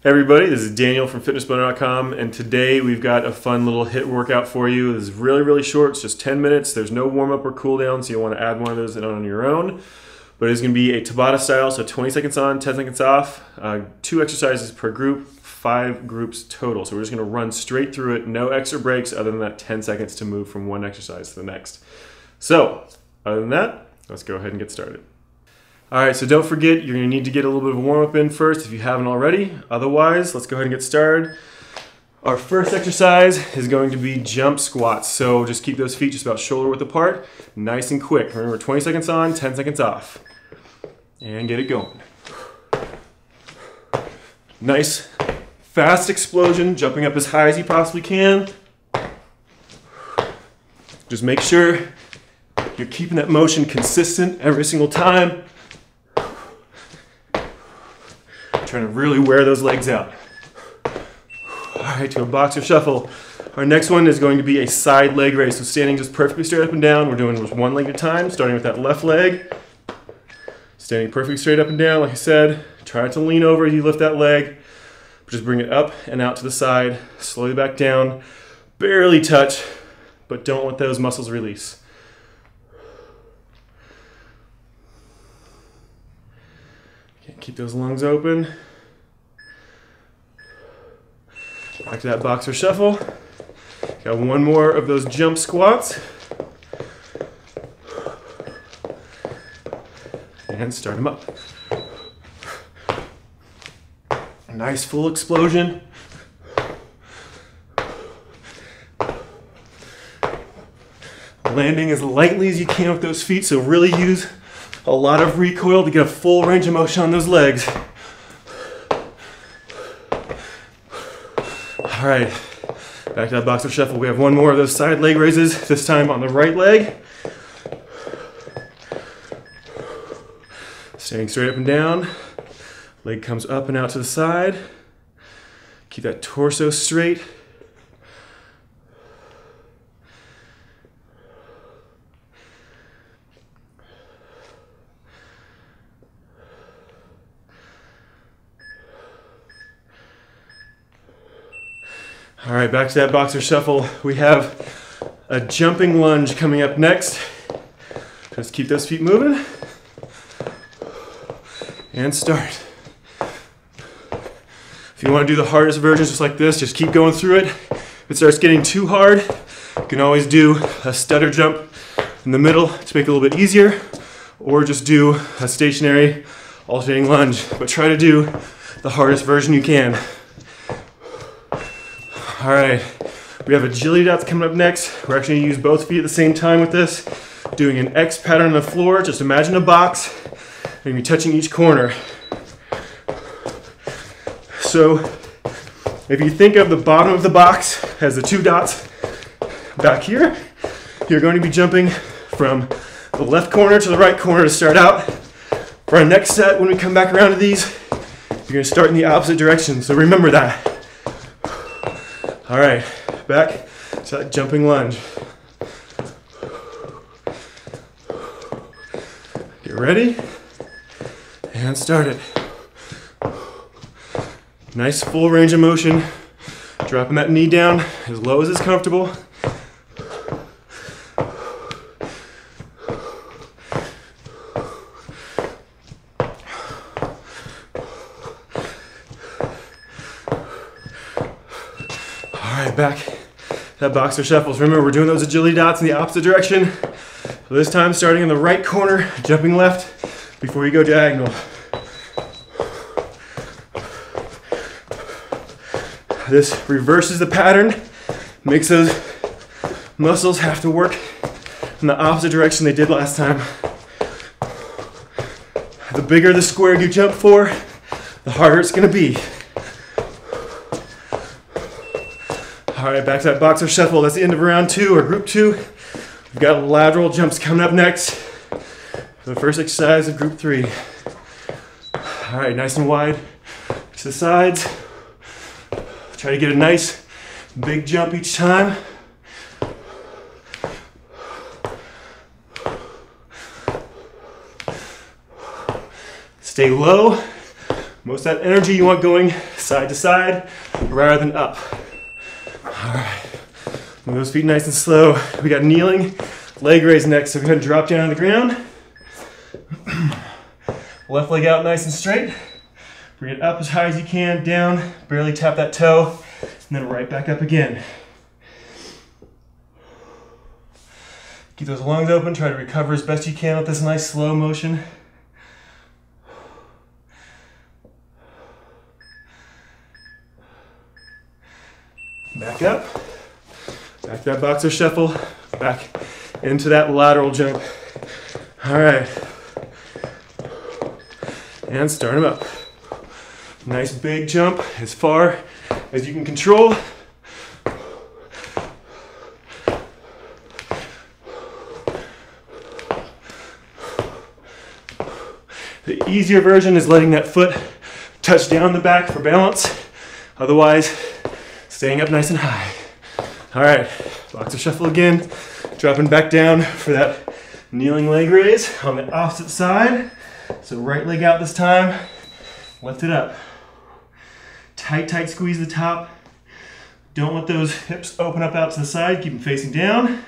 Hey everybody, this is Daniel from fitnessboner.com, and today we've got a fun little HIIT workout for you. This is really short, it's just 10 minutes. There's no warm-up or cool down, so you'll want to add one of those in on your own. But it's going to be a Tabata style, so 20 seconds on, 10 seconds off, 2 exercises per group, 5 groups total. So we're just going to run straight through it, no extra breaks other than that 10 seconds to move from one exercise to the next. So, other than that, let's go ahead and get started. Alright, so don't forget, you're going to need to get a little bit of a warm-up in first if you haven't already. Otherwise, let's go ahead and get started. Our first exercise is going to be jump squats. So just keep those feet just about shoulder width apart, nice and quick. Remember, 20 seconds on, 10 seconds off. And get it going. Nice, fast explosion, jumping up as high as you possibly can. Just make sure you're keeping that motion consistent every single time. Trying to really wear those legs out. All right, to a boxer shuffle. Our next one is going to be a side leg raise. So standing just perfectly straight up and down. We're doing just one leg at a time, starting with that left leg. Standing perfectly straight up and down, like I said. Try not to lean over as you lift that leg. But just bring it up and out to the side. Slowly back down. Barely touch, but don't let those muscles release. Keep those lungs open. Back to that boxer shuffle. Got one more of those jump squats. And start them up. A nice full explosion. Landing as lightly as you can with those feet, so really use a lot of recoil to get a full range of motion on those legs. All right, back to that boxer shuffle. We have one more of those side leg raises, this time on the right leg. Standing straight up and down. Leg comes up and out to the side. Keep that torso straight. All right, back to that boxer shuffle. We have a jumping lunge coming up next. Just keep those feet moving. And start. If you want to do the hardest version just like this, just keep going through it. If it starts getting too hard, you can always do a stutter jump in the middle to make it a little bit easier, or just do a stationary alternating lunge. But try to do the hardest version you can. All right, we have agility dots coming up next. We're actually gonna use both feet at the same time with this. Doing an X pattern on the floor. Just imagine a box, and you're touching each corner. So if you think of the bottom of the box as the 2 dots back here, you're going to be jumping from the left corner to the right corner to start out. For our next set, when we come back around to these, you're gonna start in the opposite direction, so remember that. All right, back to that jumping lunge. Get ready, and start it. Nice full range of motion. Dropping that knee down as low as is comfortable. All right, back to that boxer shuffles. Remember, we're doing those agility dots in the opposite direction. So this time, starting in the right corner, jumping left before you go diagonal. This reverses the pattern, makes those muscles have to work in the opposite direction they did last time. The bigger the square you jump for, the harder it's gonna be. All right, back to that boxer shuffle. That's the end of round 2 or group 2. We've got lateral jumps coming up next for the first exercise of group 3. All right, nice and wide to the sides. Try to get a nice big jump each time. Stay low. Most of that energy you want going side to side rather than up. All right, move those feet nice and slow. We got kneeling, leg raise next, so go ahead and drop down on the ground. Left leg out nice and straight. Bring it up as high as you can, down, barely tap that toe, and then right back up again. Keep those lungs open, try to recover as best you can with this nice slow motion. Back up, back to that boxer shuffle, back into that lateral jump. All right, and start them up. Nice big jump as far as you can control. The easier version is letting that foot touch down the back for balance. Otherwise, staying up nice and high. All right, boxer shuffle again. Dropping back down for that kneeling leg raise on the opposite side. So right leg out this time. Lift it up. Tight, tight squeeze the top. Don't let those hips open up out to the side. Keep them facing down.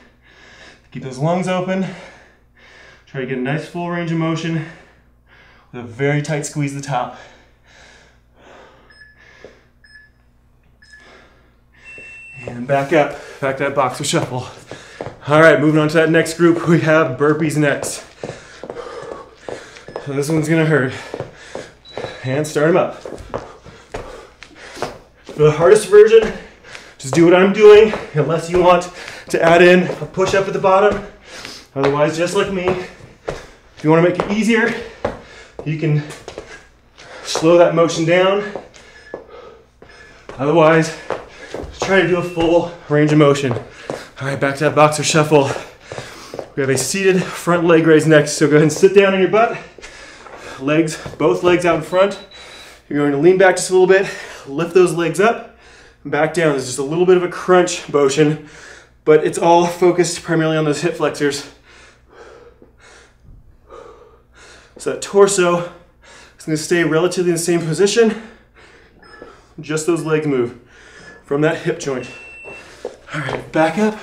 Keep those lungs open. Try to get a nice full range of motion with a very tight squeeze at the top. And back up, back to that boxer shuffle. All right, moving on to that next group, we have burpees next. So this one's gonna hurt. And start them up. For the hardest version, just do what I'm doing, unless you want to add in a push-up at the bottom. Otherwise, just like me, if you want to make it easier, you can slow that motion down. Otherwise, just try to do a full range of motion. All right, back to that boxer shuffle. We have a seated front leg raise next, so go ahead and sit down on your butt. Legs, both legs out in front. You're going to lean back just a little bit, lift those legs up, and back down. There's just a little bit of a crunch motion, but it's all focused primarily on those hip flexors. So that torso is going to stay relatively in the same position. Just those legs move from that hip joint. All right, back up.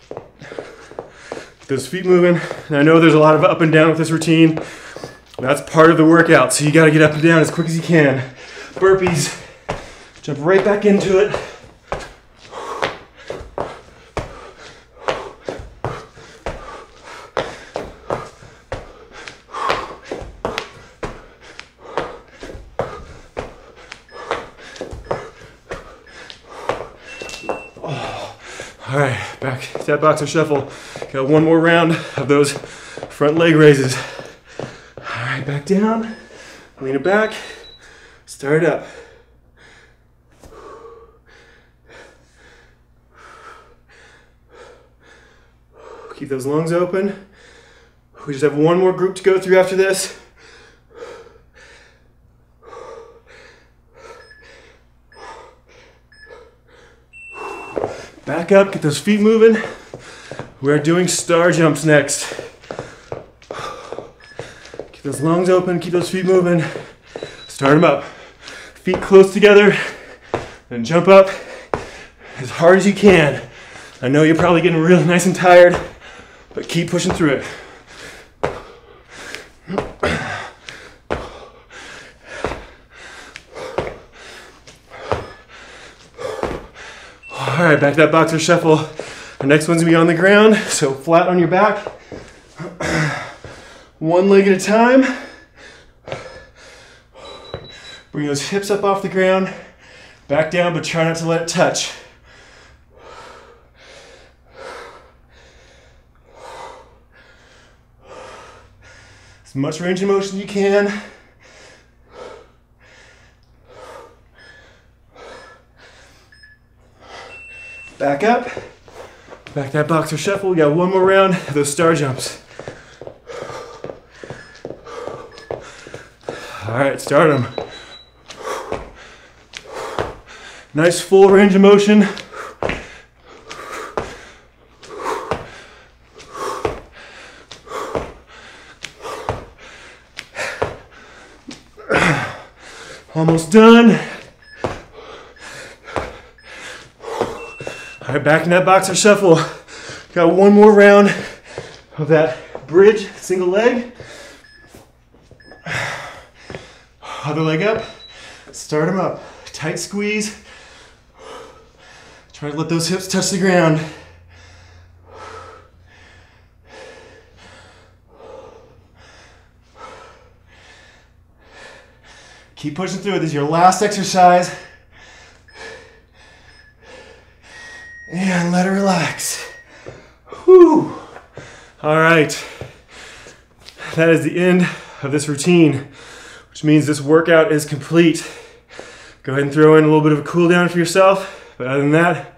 Get those feet moving. And I know there's a lot of up and down with this routine. That's part of the workout, so you got to get up and down as quick as you can. Burpees. Jump right back into it. All right, back to that boxer shuffle. Got one more round of those front leg raises. All right, back down, lean it back, start it up. Keep those lungs open. We just have one more group to go through after this. Back up, get those feet moving. We're doing star jumps next. Keep those lungs open, keep those feet moving. Start them up. Feet close together, then jump up as hard as you can. I know you're probably getting really nice and tired, but keep pushing through it. All right, back to that boxer shuffle. Our next one's gonna be on the ground, so flat on your back. One leg at a time. Bring those hips up off the ground, back down, but try not to let it touch. As much range of motion as you can. Back up, back to that boxer shuffle. We got one more round of those star jumps. All right, start them. Nice full range of motion. Almost done. All right, back in that boxer shuffle. Got one more round of that bridge, single leg. Other leg up. Start them up. Tight squeeze. Try to let those hips touch the ground. Keep pushing through it. This is your last exercise. And let it relax. Whew. All right. That is the end of this routine, which means this workout is complete. Go ahead and throw in a little bit of a cool down for yourself. But other than that,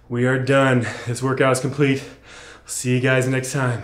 we are done. This workout is complete. See you guys next time.